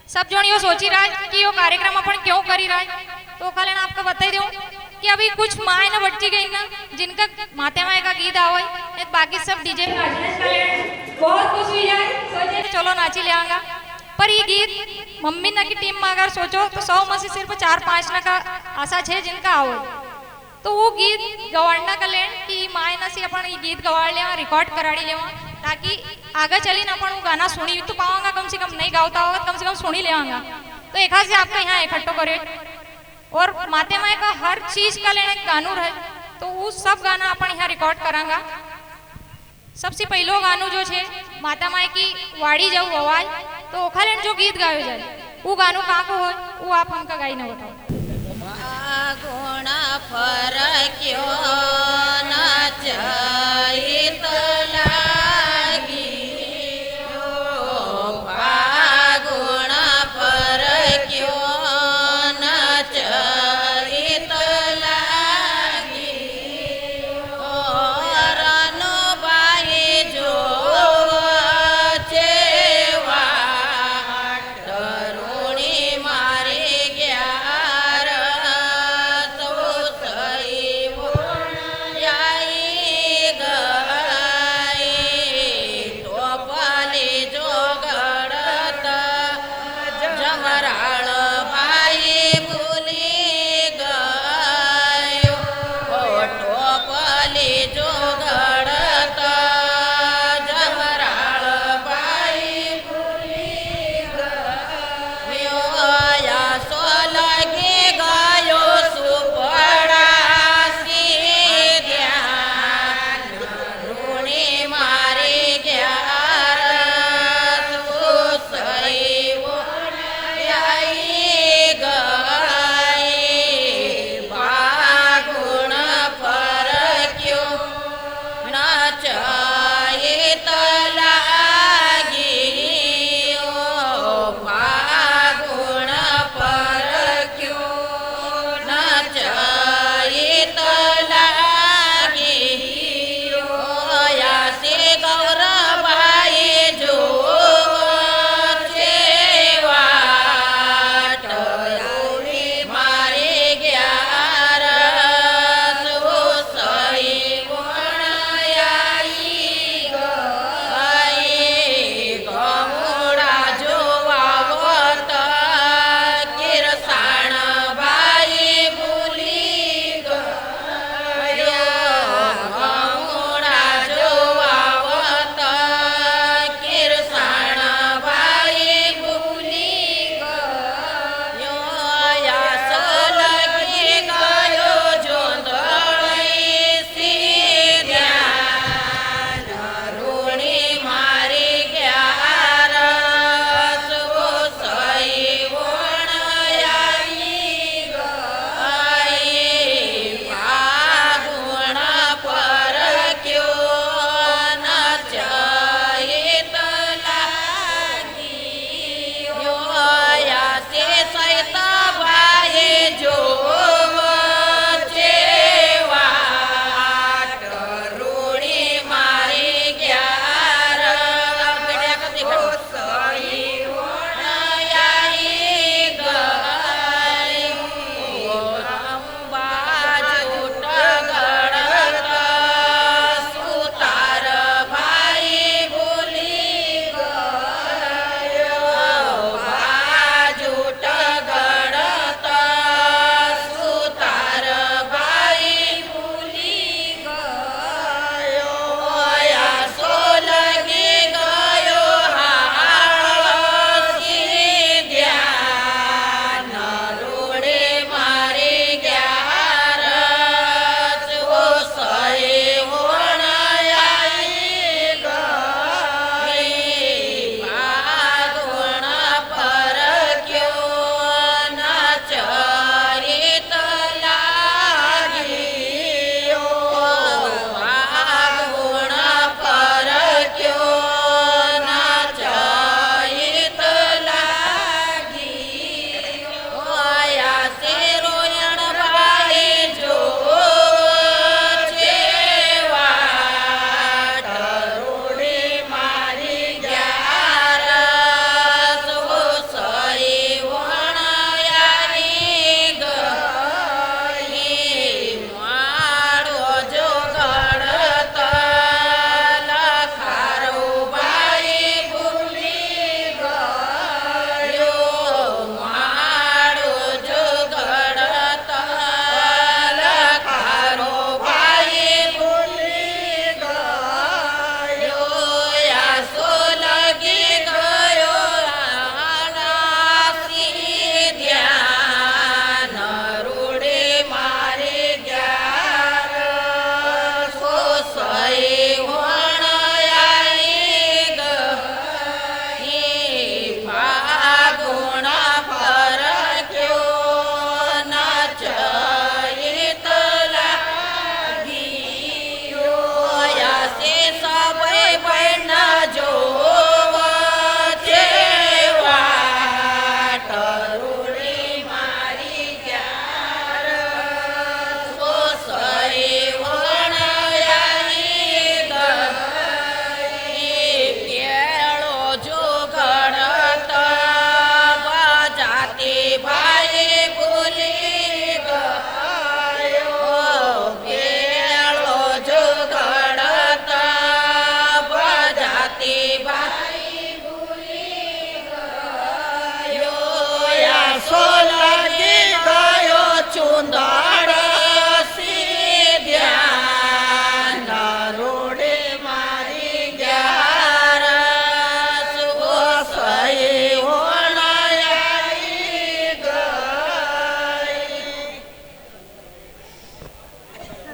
सब जोड़ियों सोची रहा है कि यो कार्यक्रम अपन क्यों करी रहा है। तो खाली ना आपको बता दूं कि अभी कुछ माए ना बच्ची गई ना जिनका माते माए का गीत आवा है, बाकी सब डीजे बहुत खुश हुई जाए, सोचे चलो नाची ले आऊंगा। पर ये गीत मम्मी ना की टीम में अगर सोचो तो 100 में से सिर्फ 4-5 ना का आशा है जिनका आवड़। तो वो गीत गवाड़ना का लेन कि माए ना से अपन ये गीत गवाड़ ले रिकॉर्ड कराड़ी ले ताकि आगे चली ना अपन वो गाना सुनी तो पाऊंगा, कम से कम नहीं गाता होगा कम से कम सुनी ले आऊंगा। तो एक से आपको यहाँ इकट्ठो करे और माते माए का हर चीज का लेने गानू रहे तो वो सब गाना अपन यहाँ रिकॉर्ड करांगा। सबसे पहलो गानू जो है माता माए की वाड़ी जाऊ आवाज, तो ओखा लेन जो गीत गायो जाए वो गानू कहाँ को हो वो आप हमका गाई ना बताओ। गुण फरक्यो नाचाई